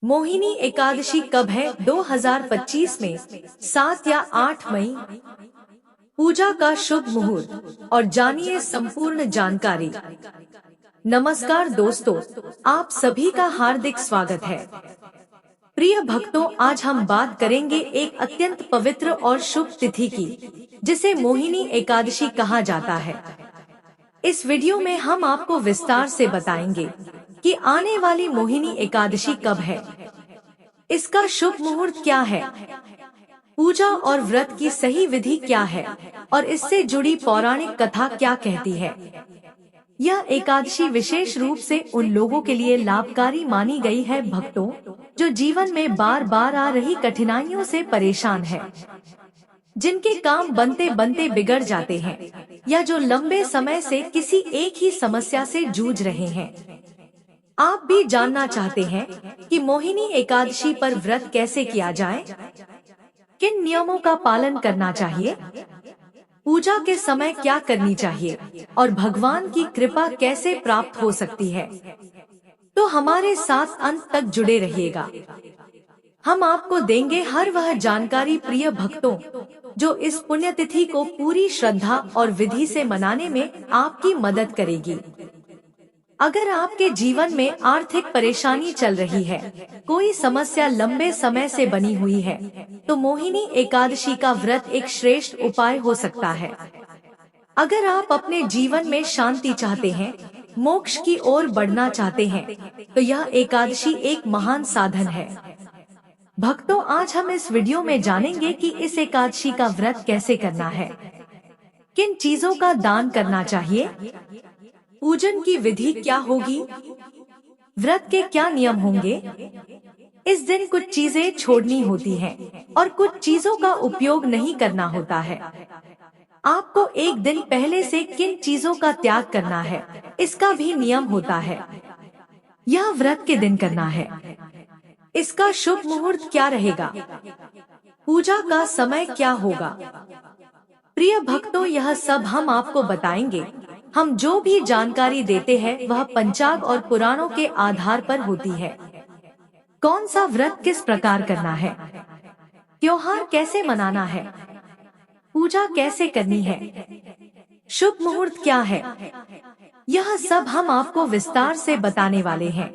मोहिनी एकादशी कब है? 2025 में 7 या 8 मई। पूजा का शुभ मुहूर्त और जानिए संपूर्ण जानकारी। नमस्कार दोस्तों, आप सभी का हार्दिक स्वागत है। प्रिय भक्तों, आज हम बात करेंगे एक अत्यंत पवित्र और शुभ तिथि की, जिसे मोहिनी एकादशी कहा जाता है। इस वीडियो में हम आपको विस्तार से बताएंगे कि आने वाली मोहिनी एकादशी कब है, इसका शुभ मुहूर्त क्या है, पूजा और व्रत की सही विधि क्या है और इससे जुड़ी पौराणिक कथा क्या कहती है। यह एकादशी विशेष रूप से उन लोगों के लिए लाभकारी मानी गई है भक्तों, जो जीवन में बार बार आ रही कठिनाइयों से परेशान है, जिनके काम बनते बनते बिगड़ जाते हैं या जो लंबे समय से किसी एक ही समस्या से जूझ रहे हैं। आप भी जानना चाहते हैं कि मोहिनी एकादशी पर व्रत कैसे किया जाए, किन नियमों का पालन करना चाहिए, पूजा के समय क्या करनी चाहिए और भगवान की कृपा कैसे प्राप्त हो सकती है। तो हमारे साथ अंत तक जुड़े रहिएगा। हम आपको देंगे हर वह जानकारी प्रिय भक्तों, जो इस पुण्यतिथि को पूरी श्रद्धा और विधि से मनाने में आपकी मदद करेगी। अगर आपके जीवन में आर्थिक परेशानी चल रही है, कोई समस्या लंबे समय से बनी हुई है, तो मोहिनी एकादशी का व्रत एक श्रेष्ठ उपाय हो सकता है। अगर आप अपने जीवन में शांति चाहते हैं, मोक्ष की ओर बढ़ना चाहते हैं, तो यह एकादशी एक महान साधन है। भक्तों, आज हम इस वीडियो में जानेंगे कि इस एकादशी का व्रत कैसे करना है, किन चीजों का दान करना चाहिए, पूजन की विधि क्या होगी, व्रत के क्या नियम होंगे। इस दिन कुछ चीजें छोड़नी होती हैं और कुछ चीजों का उपयोग नहीं करना होता है। आपको एक दिन पहले से किन चीजों का त्याग करना है, इसका भी नियम होता है। यह व्रत के दिन करना है। इसका शुभ मुहूर्त क्या रहेगा, पूजा का समय क्या होगा। प्रिय भक्तों, यह सब हम आपको बताएंगे। हम जो भी जानकारी देते हैं वह पंचांग और पुराणों के आधार पर होती है। कौन सा व्रत किस प्रकार करना है, त्योहार कैसे मनाना है, पूजा कैसे करनी है, शुभ मुहूर्त क्या है, यह सब हम आपको विस्तार से बताने वाले हैं।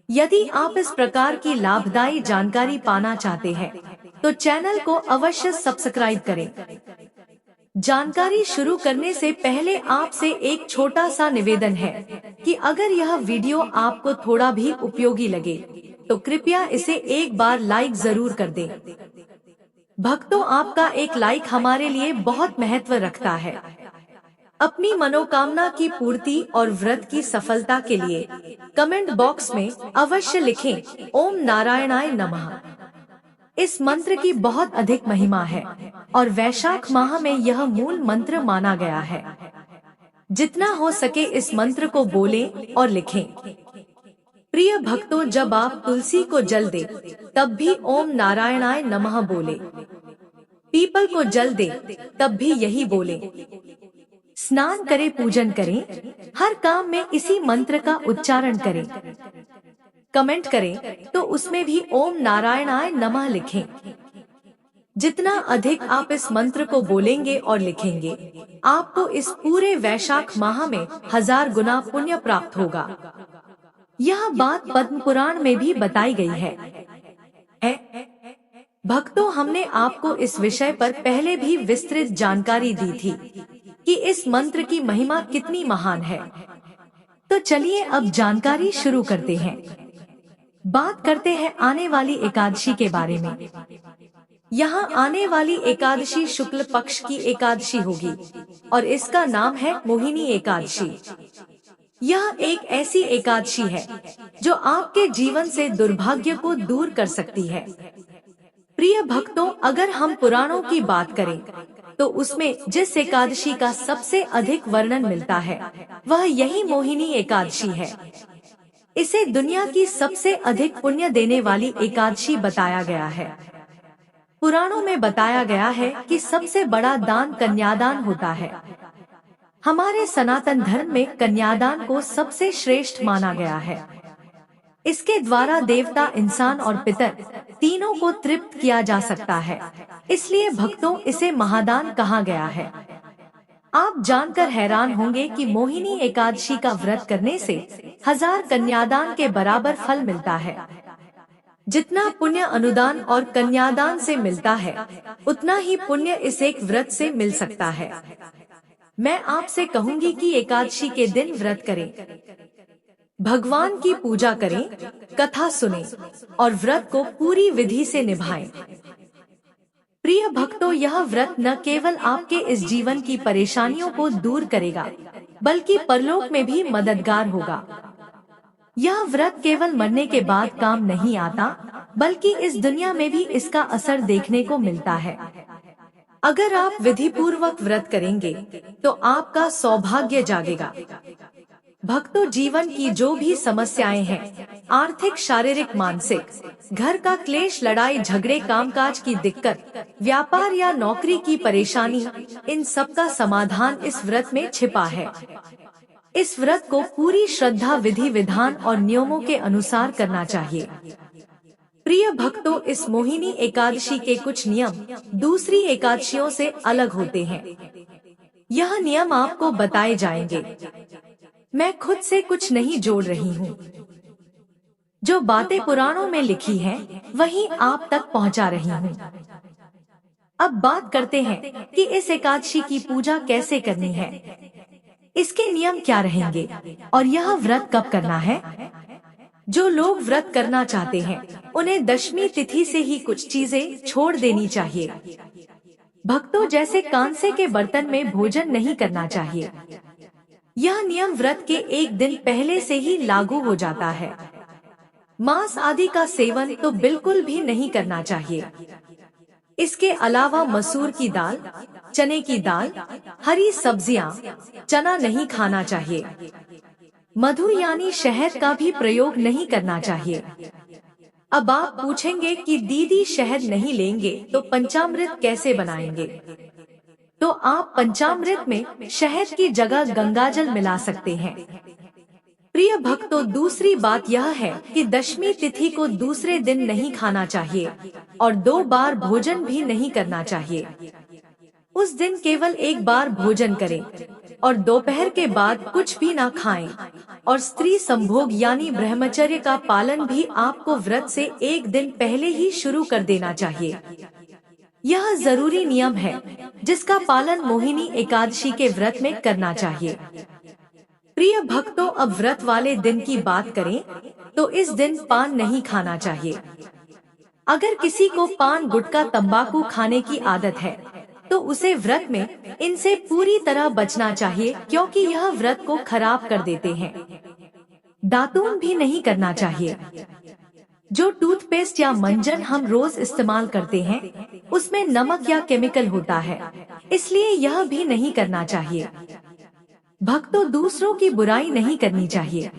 यदि आप इस प्रकार की लाभदायी जानकारी पाना चाहते हैं, तो चैनल को अवश्य सब्सक्राइब करें। जानकारी शुरू करने से पहले आपसे एक छोटा सा निवेदन है कि अगर यह वीडियो आपको थोड़ा भी उपयोगी लगे, तो कृपया इसे एक बार लाइक जरूर कर दें। भक्तों, आपका एक लाइक हमारे लिए बहुत महत्व रखता है। अपनी मनोकामना की पूर्ति और व्रत की सफलता के लिए कमेंट बॉक्स में अवश्य लिखें ओम नारायणाय नमः। इस मंत्र की बहुत अधिक महिमा है और वैशाख माह में यह मूल मंत्र माना गया है। जितना हो सके इस मंत्र को बोलें और लिखें। प्रिय भक्तों, जब आप तुलसी को जल दे तब भी ओम नारायणाय नमः बोले, पीपल को जल दे तब भी यही बोले, स्नान करें, पूजन करें, हर काम में इसी मंत्र का उच्चारण करें। कमेंट करें तो उसमें भी ओम नारायणाय नमः लिखें। जितना अधिक आप इस मंत्र को बोलेंगे और लिखेंगे, आपको इस पूरे वैशाख माह में 1000 गुना पुण्य प्राप्त होगा। यह बात पद्म पुराण में भी बताई गई है। भक्तों, हमने आपको इस विषय पर पहले भी विस्तृत जानकारी दी थी कि इस मंत्र की महिमा कितनी महान है। तो चलिए अब जानकारी शुरू करते हैं। बात करते हैं आने वाली एकादशी के बारे में। यहाँ आने वाली एकादशी शुक्ल पक्ष की एकादशी होगी और इसका नाम है मोहिनी एकादशी। यह एक ऐसी एकादशी है जो आपके जीवन से दुर्भाग्य को दूर कर सकती है। प्रिय भक्तों, अगर हम पुराणों की बात करें तो उसमें जिस एकादशी का सबसे अधिक वर्णन मिलता है वह यही मोहिनी एकादशी है। इसे दुनिया की सबसे अधिक पुण्य देने वाली एकादशी बताया गया है। पुराणों में बताया गया है कि सबसे बड़ा दान कन्यादान होता है। हमारे सनातन धर्म में कन्यादान को सबसे श्रेष्ठ माना गया है। इसके द्वारा देवता, इंसान और पितर तीनों को तृप्त किया जा सकता है। इसलिए भक्तों, इसे महादान कहा गया है। आप जानकर हैरान होंगे कि मोहिनी एकादशी का व्रत करने से 1000 कन्यादान के बराबर फल मिलता है। जितना पुण्य अनुदान और कन्यादान से मिलता है, उतना ही पुण्य इस एक व्रत से मिल सकता है। मैं आपसे कहूंगी कि एकादशी के दिन व्रत करें, भगवान की पूजा करें, कथा सुनें और व्रत को पूरी विधि से निभाएं। प्रिय भक्तों, यह व्रत न केवल आपके इस जीवन की परेशानियों को दूर करेगा, बल्कि परलोक में भी मददगार होगा। यह व्रत केवल मरने के बाद काम नहीं आता, बल्कि इस दुनिया में भी इसका असर देखने को मिलता है। अगर आप विधि पूर्वक व्रत करेंगे, तो आपका सौभाग्य जागेगा। भक्तों, जीवन की जो भी समस्याएं हैं, आर्थिक, शारीरिक, मानसिक, घर का क्लेश, लड़ाई झगड़े, कामकाज की दिक्कत, व्यापार या नौकरी की परेशानी, इन सब का समाधान इस व्रत में छिपा है। इस व्रत को पूरी श्रद्धा, विधि विधान और नियमों के अनुसार करना चाहिए। प्रिय भक्तों, इस मोहिनी एकादशी के कुछ नियम दूसरी एकादशियों से अलग होते हैं। यह नियम आपको बताए जाएंगे। मैं खुद से कुछ नहीं जोड़ रही हूँ। जो बातें पुराणों में लिखी हैं, वही आप तक पहुँचा रही हूँ। अब बात करते हैं कि इस एकादशी की पूजा कैसे करनी है, इसके नियम क्या रहेंगे और यह व्रत कब करना है। जो लोग व्रत करना चाहते हैं, उन्हें दशमी तिथि से ही कुछ चीजें छोड़ देनी चाहिए। भक्तों, जैसे कांसे के बर्तन में भोजन नहीं करना चाहिए। यह नियम व्रत के एक दिन पहले से ही लागू हो जाता है। मांस आदि का सेवन तो बिल्कुल भी नहीं करना चाहिए। इसके अलावा मसूर की दाल, चने की दाल, हरी सब्जियां, चना नहीं खाना चाहिए। मधु यानी शहद का भी प्रयोग नहीं करना चाहिए। अब आप पूछेंगे कि दीदी, शहद नहीं लेंगे तो पंचामृत कैसे बनाएंगे? तो आप पंचामृत में शहद की जगह गंगाजल मिला सकते हैं। प्रिय भक्तों, दूसरी बात यह है कि दशमी तिथि को दूसरे दिन नहीं खाना चाहिए और 2 बार भोजन भी नहीं करना चाहिए। उस दिन केवल 1 बार भोजन करें और दोपहर के बाद कुछ भी ना खाएं। और स्त्री संभोग यानी ब्रह्मचर्य का पालन भी आपको व्रत से 1 दिन पहले ही शुरू कर देना चाहिए। यह जरूरी नियम है जिसका पालन मोहिनी एकादशी के व्रत में करना चाहिए। प्रिय भक्तों, अब व्रत वाले दिन की बात करें तो इस दिन पान नहीं खाना चाहिए। अगर किसी को पान, गुटखा, तंबाकू खाने की आदत है, तो उसे व्रत में इनसे पूरी तरह बचना चाहिए, क्योंकि यह व्रत को खराब कर देते हैं। दातून भी नहीं करना चाहिए। जो टूथपेस्ट या मंजन हम रोज इस्तेमाल करते हैं, उसमें नमक या केमिकल होता है, इसलिए यह भी नहीं करना चाहिए। भक्तों, दूसरों की बुराई नहीं करनी चाहिए,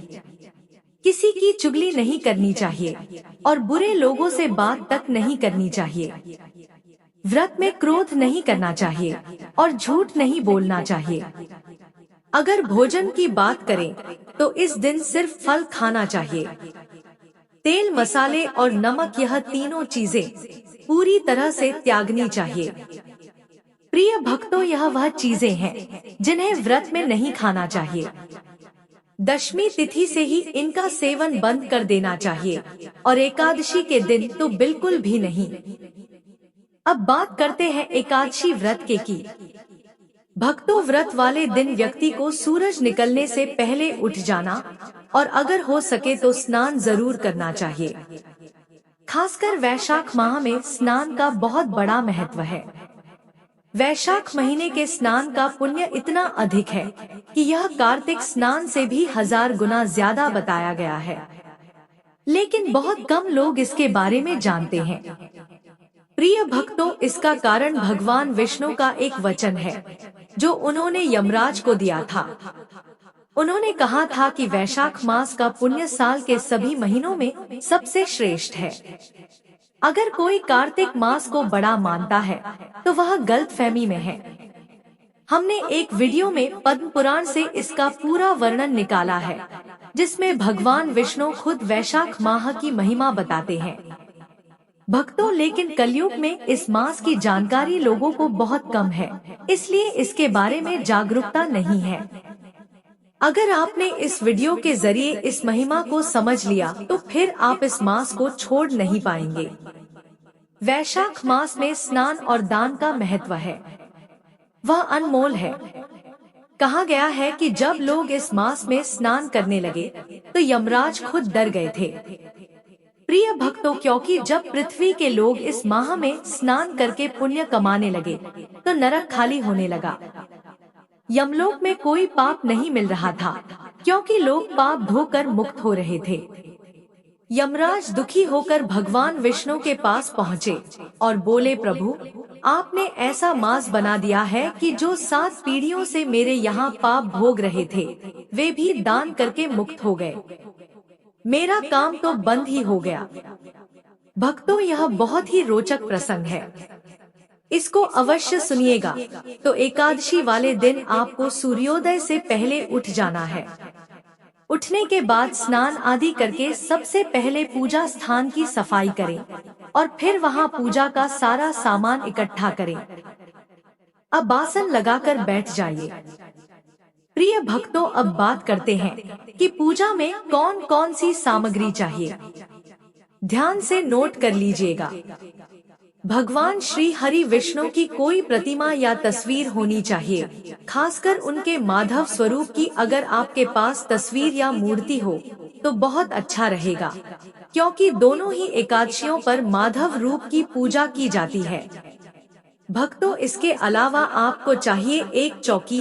किसी की चुगली नहीं करनी चाहिए और बुरे लोगों से बात तक नहीं करनी चाहिए। व्रत में क्रोध नहीं करना चाहिए और झूठ नहीं बोलना चाहिए। अगर भोजन की बात करें तो इस दिन सिर्फ फल खाना चाहिए। तेल, मसाले और नमक, यह तीनों चीजें पूरी तरह से त्यागनी चाहिए। प्रिय भक्तों, यह वह चीजें हैं जिन्हें व्रत में नहीं खाना चाहिए। दशमी तिथि से ही इनका सेवन बंद कर देना चाहिए और एकादशी के दिन तो बिल्कुल भी नहीं। अब बात करते हैं एकादशी व्रत की। भक्तों, व्रत वाले दिन व्यक्ति को सूरज निकलने से पहले उठ जाना और अगर हो सके तो स्नान जरूर करना चाहिए। खासकर वैशाख माह में स्नान का बहुत बड़ा महत्व है। वैशाख महीने के स्नान का पुण्य इतना अधिक है कि यह कार्तिक स्नान से भी 1000 गुना ज्यादा बताया गया है, लेकिन बहुत कम लोग इसके बारे में जानते हैं। प्रिय भक्तों, इसका कारण भगवान विष्णु का एक वचन है जो उन्होंने यमराज को दिया था। उन्होंने कहा था कि वैशाख मास का पुण्य साल के सभी महीनों में सबसे श्रेष्ठ है। अगर कोई कार्तिक मास को बड़ा मानता है तो वह गलतफहमी में है। हमने एक वीडियो में पद्म पुराण से इसका पूरा वर्णन निकाला है। जिसमें भगवान विष्णु खुद वैशाख माह की महिमा बताते हैं। भक्तों, लेकिन कलयुग में इस मास की जानकारी लोगों को बहुत कम है, इसलिए इसके बारे में जागरूकता नहीं है। अगर आपने इस वीडियो के जरिए इस महिमा को समझ लिया तो फिर आप इस मास को छोड़ नहीं पाएंगे। वैशाख मास में स्नान और दान का महत्व है, वह अनमोल है। कहा गया है कि जब लोग इस मास में स्नान करने लगे तो यमराज खुद डर गए थे। प्रिय भक्तों, क्योंकि जब पृथ्वी के लोग इस माह में स्नान करके पुण्य कमाने लगे तो नरक खाली होने लगा। यमलोक में कोई पाप नहीं मिल रहा था, क्योंकि लोग पाप धोकर मुक्त हो रहे थे। यमराज दुखी होकर भगवान विष्णु के पास पहुँचे और बोले, प्रभु, आपने ऐसा मास बना दिया है कि जो 7 पीढ़ियों से मेरे यहाँ पाप भोग रहे थे वे भी दान करके मुक्त हो गए। मेरा काम तो बंद ही हो गया। भक्तों, यह बहुत ही रोचक प्रसंग है, इसको अवश्य सुनिएगा। तो एकादशी वाले दिन आपको सूर्योदय से पहले उठ जाना है। उठने के बाद स्नान आदि करके सबसे पहले पूजा स्थान की सफाई करें और फिर वहां पूजा का सारा सामान इकट्ठा करें। अब आसन लगाकर बैठ जाइए। प्रिय भक्तों, अब बात करते हैं कि पूजा में कौन कौन सी सामग्री चाहिए। ध्यान से नोट कर लीजिएगा। भगवान श्री हरि विष्णु की कोई प्रतिमा या तस्वीर होनी चाहिए, खासकर उनके माधव स्वरूप की। अगर आपके पास तस्वीर या मूर्ति हो तो बहुत अच्छा रहेगा, क्योंकि दोनों ही एकादशियों पर माधव रूप की पूजा की जाती है। भक्तों, इसके अलावा आपको चाहिए एक चौकी,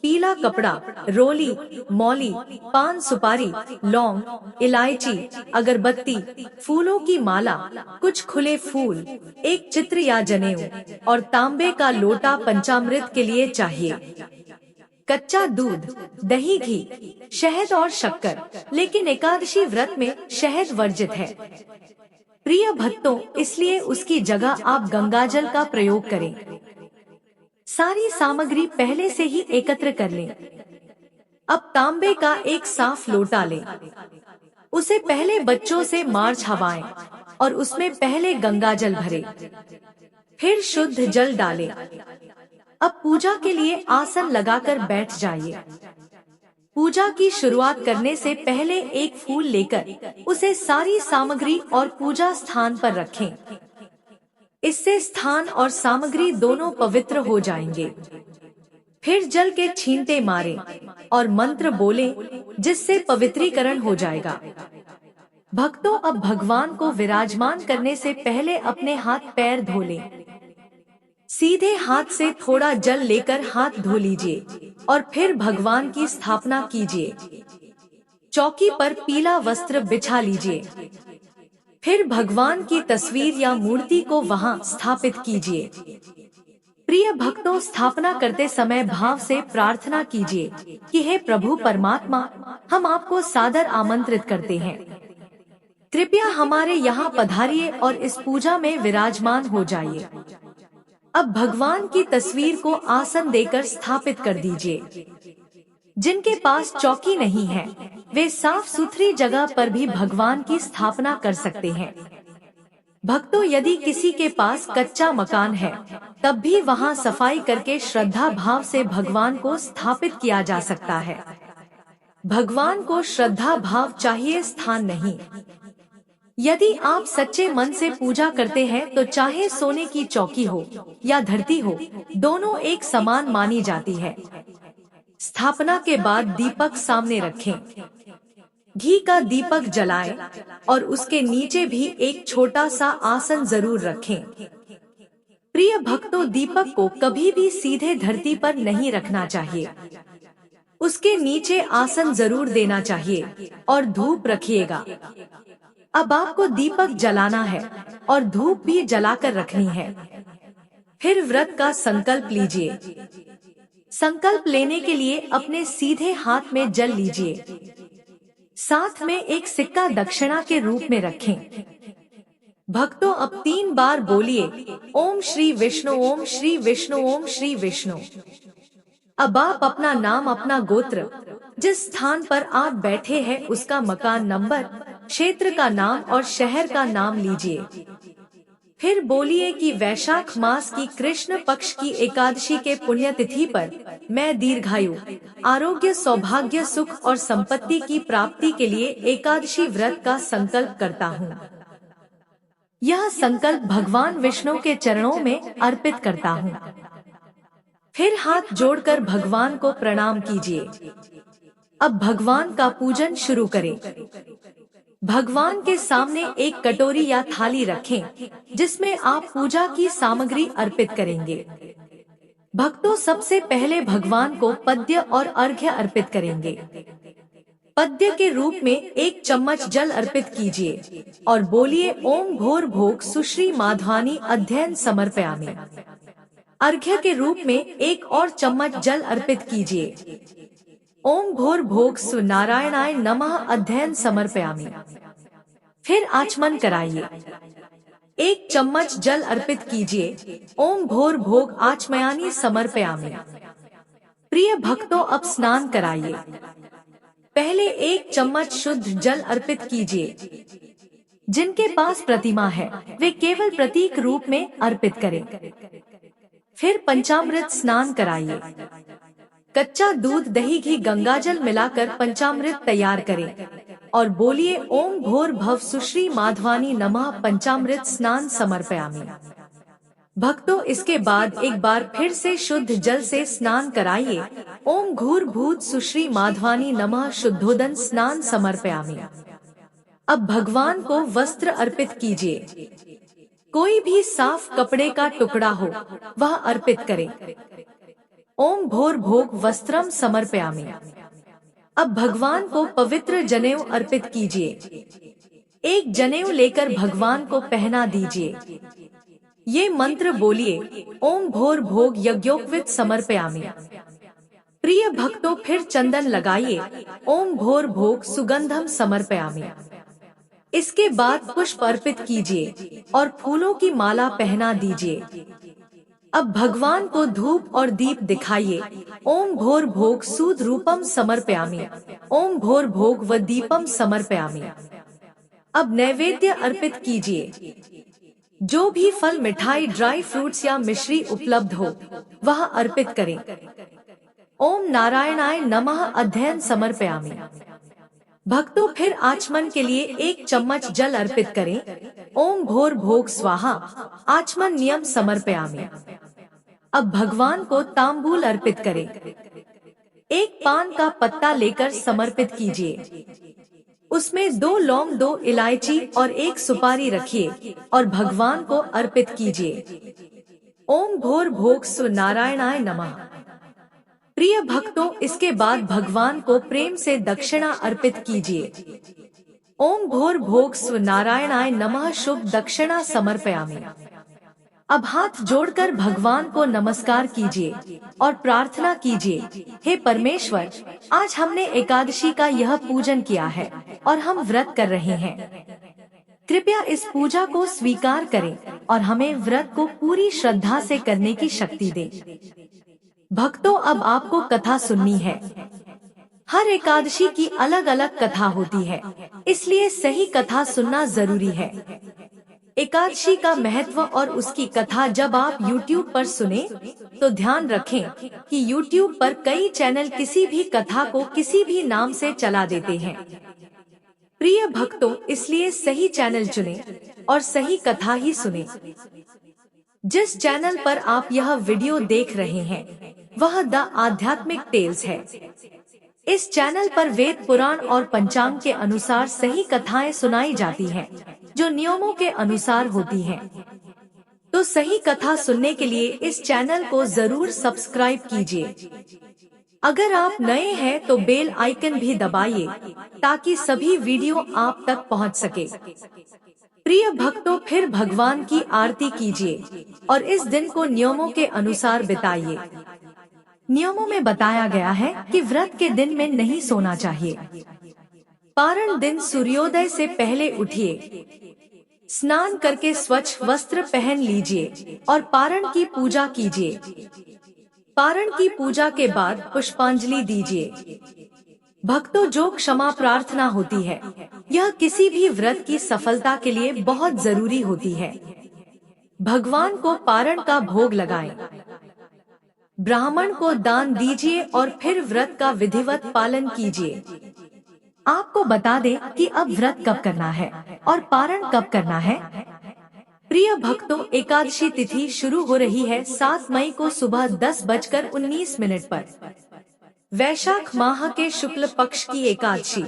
पीला कपड़ा, रोली, मौली, पान सुपारी, लौंग, इलायची, अगरबत्ती, फूलों की माला, कुछ खुले फूल, एक चित्र या जनेऊ और तांबे का लोटा पंचामृत के लिए चाहिए। कच्चा दूध, दही, घी, शहद और शक्कर, लेकिन एकादशी व्रत में शहद वर्जित है। प्रिय भक्तों, इसलिए उसकी जगह आप गंगाजल का प्रयोग करें। सारी सामग्री पहले से ही एकत्र कर लें। अब तांबे का एक साफ लोटा लें। उसे पहले बच्चों से मार छावाएं और उसमें पहले गंगाजल भरें, फिर शुद्ध जल डालें। अब पूजा के लिए आसन लगाकर बैठ जाइए। पूजा की शुरुआत करने से पहले एक फूल लेकर उसे सारी सामग्री और पूजा स्थान पर रखें। इससे स्थान और सामग्री दोनों पवित्र हो जाएंगे। फिर जल के छींटे मारें और मंत्र बोलें, जिससे पवित्रीकरण हो जाएगा। भक्तों, अब भगवान को विराजमान करने से पहले अपने हाथ पैर धो लें। सीधे हाथ से थोड़ा जल लेकर हाथ धो लीजिए और फिर भगवान की स्थापना कीजिए। चौकी पर पीला वस्त्र बिछा लीजिए। फिर भगवान की तस्वीर या मूर्ति को वहां स्थापित कीजिए। प्रिय भक्तों, स्थापना करते समय भाव से प्रार्थना कीजिए कि हे प्रभु परमात्मा, हम आपको सादर आमंत्रित करते हैं। कृपया हमारे यहाँ पधारिए और इस पूजा में विराजमान हो जाइए। अब भगवान की तस्वीर को आसन देकर स्थापित कर दीजिए। जिनके पास चौकी नहीं है वे साफ सुथरी जगह पर भी भगवान की स्थापना कर सकते हैं। भक्तों, यदि किसी के पास कच्चा मकान है तब भी वहां सफाई करके श्रद्धा भाव से भगवान को स्थापित किया जा सकता है। भगवान को श्रद्धा भाव चाहिए, स्थान नहीं। यदि आप सच्चे मन से पूजा करते हैं तो चाहे सोने की चौकी हो या धरती हो, दोनों एक समान मानी जाती है। स्थापना के बाद दीपक सामने रखें। घी का दीपक जलाएं और उसके नीचे भी एक छोटा सा आसन जरूर रखें। प्रिय भक्तों, दीपक को कभी भी सीधे धरती पर नहीं रखना चाहिए। उसके नीचे आसन जरूर देना चाहिए और धूप रखिएगा। अब आपको दीपक जलाना है और धूप भी जलाकर रखनी है। फिर व्रत का संकल्प लीजिए। संकल्प लेने के लिए अपने सीधे हाथ में जल लीजिए। साथ में एक सिक्का दक्षिणा के रूप में रखें। भक्तों, अब 3 बार बोलिए, ओम श्री विष्णु, ओम श्री विष्णु, ओम श्री विष्णु। अब आप अपना नाम, अपना गोत्र, जिस स्थान पर आप बैठे हैं उसका मकान नंबर, क्षेत्र का नाम और शहर का नाम लीजिए। फिर बोलिए कि वैशाख मास की कृष्ण पक्ष की एकादशी के पुण्यतिथि पर मैं दीर्घायु, आरोग्य, सौभाग्य, सुख और संपत्ति की प्राप्ति के लिए एकादशी व्रत का संकल्प करता हूँ। यह संकल्प भगवान विष्णु के चरणों में अर्पित करता हूँ। फिर हाथ जोड़कर भगवान को प्रणाम कीजिए। अब भगवान का पूजन शुरू करें। भगवान के सामने एक कटोरी या थाली रखें, जिसमें आप पूजा की सामग्री अर्पित करेंगे। भक्तों, सबसे पहले भगवान को पद्य और अर्घ्य अर्पित करेंगे। पद्य के रूप में 1 चम्मच जल अर्पित कीजिए और बोलिए ओम भोर भोग सुश्री माधवानी अध्ययन समर्पयामि। अर्घ्य के रूप में 1 और चम्मच जल अर्पित कीजिए। ओम भोर भोग सु नारायणाय नमः अध्ययन समर्पयामि। फिर आचमन कराइए। 1 चम्मच जल अर्पित कीजिए। ओम भोर भोग आचमयानी समर्पयामि। प्रिय भक्तों, अब स्नान कराइए। पहले 1 चम्मच शुद्ध जल अर्पित कीजिए। जिनके पास प्रतिमा है वे केवल प्रतीक रूप में अर्पित करें। फिर पंचामृत स्नान कराइए। कच्चा दूध, दही, घी, गंगाजल मिलाकर पंचामृत तैयार करें और बोलिए ओम भोर भव सुश्री माधवानी नमः पंचामृत स्नान समर्पयामि। भक्तों, इसके बाद एक बार फिर से शुद्ध जल से स्नान कराइए। ओम घूर भूत सुश्री माधवानी नमः शुद्धोदन स्नान समर्पयामि। अब भगवान को वस्त्र अर्पित कीजिए। कोई भी साफ कपड़े का टुकड़ा हो वह अर्पित करें। ओम भोर भोग वस्त्रम समर्पयामि। अब भगवान को पवित्र जनेऊ अर्पित कीजिए। 1 जनेऊ लेकर भगवान को पहना दीजिए। ये मंत्र बोलिए ओम भोर भोग यज्ञोपवीत समर्पयामि। प्रिय भक्तों, फिर चंदन लगाइए। ओम भोर भोग सुगंधम समर्पयामि। इसके बाद पुष्प अर्पित कीजिए और फूलों की माला पहना दीजिए। अब भगवान को धूप और दीप दिखाइए। ओम भोर भोग सूद रूपम समर्पयामि। ओम भोर भोग व दीपम समर्पयामि। अब नैवेद्य अर्पित कीजिए। जो भी फल, मिठाई, ड्राई फ्रूट्स या मिश्री उपलब्ध हो वह अर्पित करें। ओम नारायणाय नमः अध्ययन समर्पयामि। भक्तों, फिर आचमन के लिए 1 चम्मच जल अर्पित करें। ओम भोर भोग स्वाहा आचमन नियम समर्पयामि। अब भगवान को तांबूल अर्पित करें। 1 पान का पत्ता लेकर समर्पित कीजिए। उसमें 2 लौंग, 2 इलायची और 1 सुपारी रखिए और भगवान को अर्पित कीजिए। ओम भोर भोग सु नारायणाय नमः। प्रिय भक्तों, इसके बाद भगवान को प्रेम से दक्षिणा अर्पित कीजिए। ओम भोर भोग सु नारायणाय नमः शुभ दक्षिणा समर्पयामि। अब हाथ जोड़कर भगवान को नमस्कार कीजिए और प्रार्थना कीजिए, हे परमेश्वर, आज हमने एकादशी का यह पूजन किया है और हम व्रत कर रहे हैं। कृपया इस पूजा को स्वीकार करें और हमें व्रत को पूरी श्रद्धा से करने की शक्ति दें। भक्तों, अब आपको कथा सुननी है। हर एकादशी की अलग अलग कथा होती है, इसलिए सही कथा सुनना जरूरी है। एकादशी का महत्व और उसकी कथा जब आप YouTube पर सुने तो ध्यान रखें कि YouTube पर कई चैनल किसी भी कथा को किसी भी नाम से चला देते हैं। प्रिय भक्तों, इसलिए सही चैनल चुनें और सही कथा ही सुनें। जिस चैनल पर आप यह वीडियो देख रहे हैं वह द आध्यात्मिक टेल्स है। इस चैनल पर वेद, पुराण और पंचांग के अनुसार सही कथाएं सुनाई जाती हैं, जो नियमों के अनुसार होती हैं। तो सही कथा सुनने के लिए इस चैनल को जरूर सब्सक्राइब कीजिए। अगर आप नए हैं तो बेल आइकन भी दबाइए ताकि सभी वीडियो आप तक पहुंच सके। प्रिय भक्तों, फिर भगवान की आरती कीजिए और इस दिन को नियमों के अनुसार बिताइए। नियमों में बताया गया है कि व्रत के दिन में नहीं सोना चाहिए। पारण दिन सूर्योदय से पहले उठिए, स्नान करके स्वच्छ वस्त्र पहन लीजिए और पारण की पूजा कीजिए। पारण की पूजा के बाद पुष्पांजलि दीजिए। भक्तों, जो क्षमा प्रार्थना होती है, यह किसी भी व्रत की सफलता के लिए बहुत जरूरी होती है। भगवान को पारण का भोग लगाएं। ब्राह्मण को दान दीजिए और फिर व्रत का विधिवत पालन कीजिए। आपको बता दें कि अब व्रत कब करना है और पारण कब करना है। प्रिय भक्तों, एकादशी तिथि शुरू हो रही है 7 मई को सुबह 10:19 पर। वैशाख माह के शुक्ल पक्ष की एकादशी,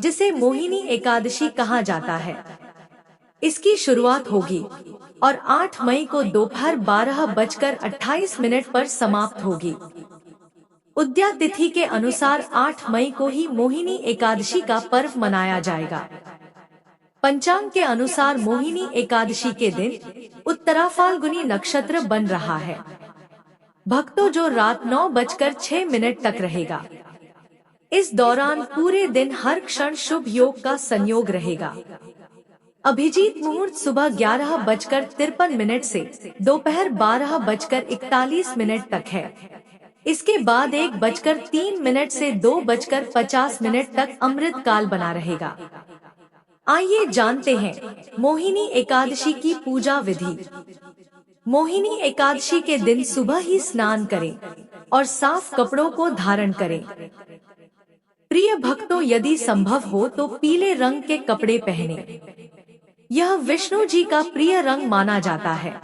जिसे मोहिनी एकादशी कहा जाता है, इसकी शुरुआत होगी और 8 मई को दोपहर 12:28 पर समाप्त होगी। उद्या तिथि के अनुसार 8 मई को ही मोहिनी एकादशी का पर्व मनाया जाएगा। पंचांग के अनुसार मोहिनी एकादशी के दिन उत्तरा फाल्गुनी नक्षत्र बन रहा है। भक्तों, जो रात 9:06 तक रहेगा। इस दौरान पूरे दिन हर क्षण शुभ योग का संयोग रहेगा। अभिजीत मुहूर्त सुबह 11:53 से दोपहर 12:41 तक है। इसके बाद 1:03 से 2:50 तक अमृत काल बना रहेगा। आइए जानते हैं मोहिनी एकादशी की पूजा विधि। मोहिनी एकादशी के दिन सुबह ही स्नान करें और साफ कपड़ों को धारण करें। प्रिय भक्तों, यदि संभव हो तो पीले रंग के कपड़े पहने। यह विष्णु जी का प्रिय रंग माना जाता है।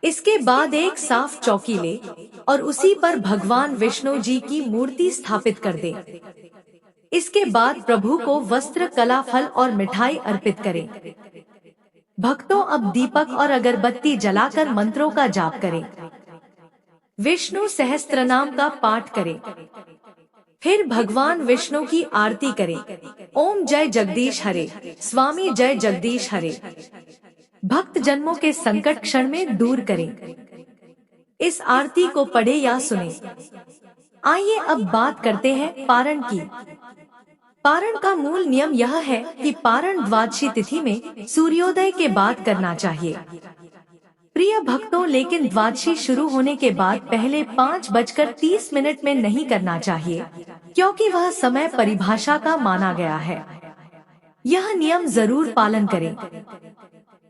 इसके बाद एक साफ चौकी ले और उसी पर भगवान विष्णु जी की मूर्ति स्थापित कर दे। इसके बाद प्रभु को वस्त्र, कला, फल और मिठाई अर्पित करें। भक्तों, अब दीपक और अगरबत्ती जलाकर मंत्रों का जाप करें। विष्णु सहस्त्रनाम का पाठ करें। फिर भगवान विष्णु की आरती करें। ओम जय जगदीश हरे, स्वामी जय जगदीश हरे। भक्त जन्मों के संकट क्षण में दूर करें। इस आरती को पढ़े या सुने। आइए अब बात करते हैं पारण की। पारण का मूल नियम यह है कि पारण द्वादशी तिथि में सूर्योदय के बाद करना चाहिए। प्रिय भक्तों, लेकिन द्वादशी शुरू होने के बाद पहले 5:30 में नहीं करना चाहिए, क्योंकि वह समय परिभाषा का माना गया है। यह नियम जरूर पालन करें।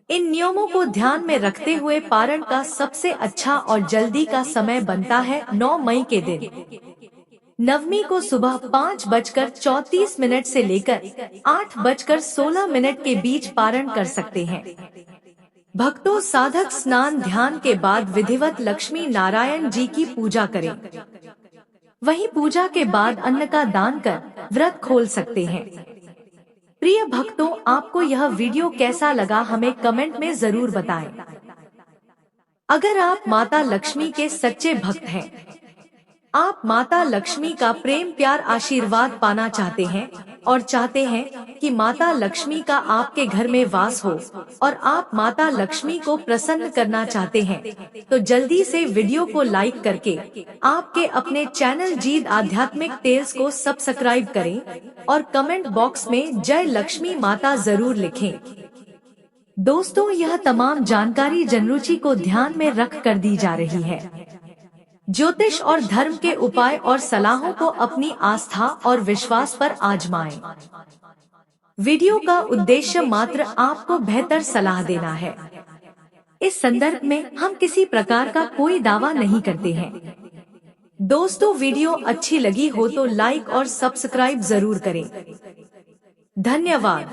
इन नियमों को ध्यान में रखते हुए पारण का सबसे अच्छा और जल्दी का समय बनता है 9 मई के दिन। नवमी को सुबह 5:34 से लेकर 8:16 के बीच पारण कर सकते हैं। भक्तों, साधक स्नान ध्यान के बाद विधिवत लक्ष्मी नारायण जी की पूजा करें। वहीं पूजा के बाद अन्न का दान कर व्रत खोल सकते हैं। प्रिय भक्तों, आपको यह वीडियो कैसा लगा हमें कमेंट में जरूर बताएं। अगर आप माता लक्ष्मी के सच्चे भक्त हैं, आप माता लक्ष्मी का प्रेम प्यार आशीर्वाद पाना चाहते हैं और चाहते हैं कि माता लक्ष्मी का आपके घर में वास हो और आप माता लक्ष्मी को प्रसन्न करना चाहते हैं, तो जल्दी से वीडियो को लाइक करके आपके अपने चैनल जीत आध्यात्मिक टेल्स को सब्सक्राइब करें और कमेंट बॉक्स में जय लक्ष्मी माता जरूर लिखें। दोस्तों, यह तमाम जानकारी जनरुचि को ध्यान में रख कर दी जा रही है। ज्योतिष और धर्म के उपाय और सलाहों को अपनी आस्था और विश्वास पर आजमाएं। वीडियो का उद्देश्य मात्र आपको बेहतर सलाह देना है। इस संदर्भ में हम किसी प्रकार का कोई दावा नहीं करते हैं। दोस्तों, वीडियो अच्छी लगी हो तो लाइक और सब्सक्राइब जरूर करें। धन्यवाद।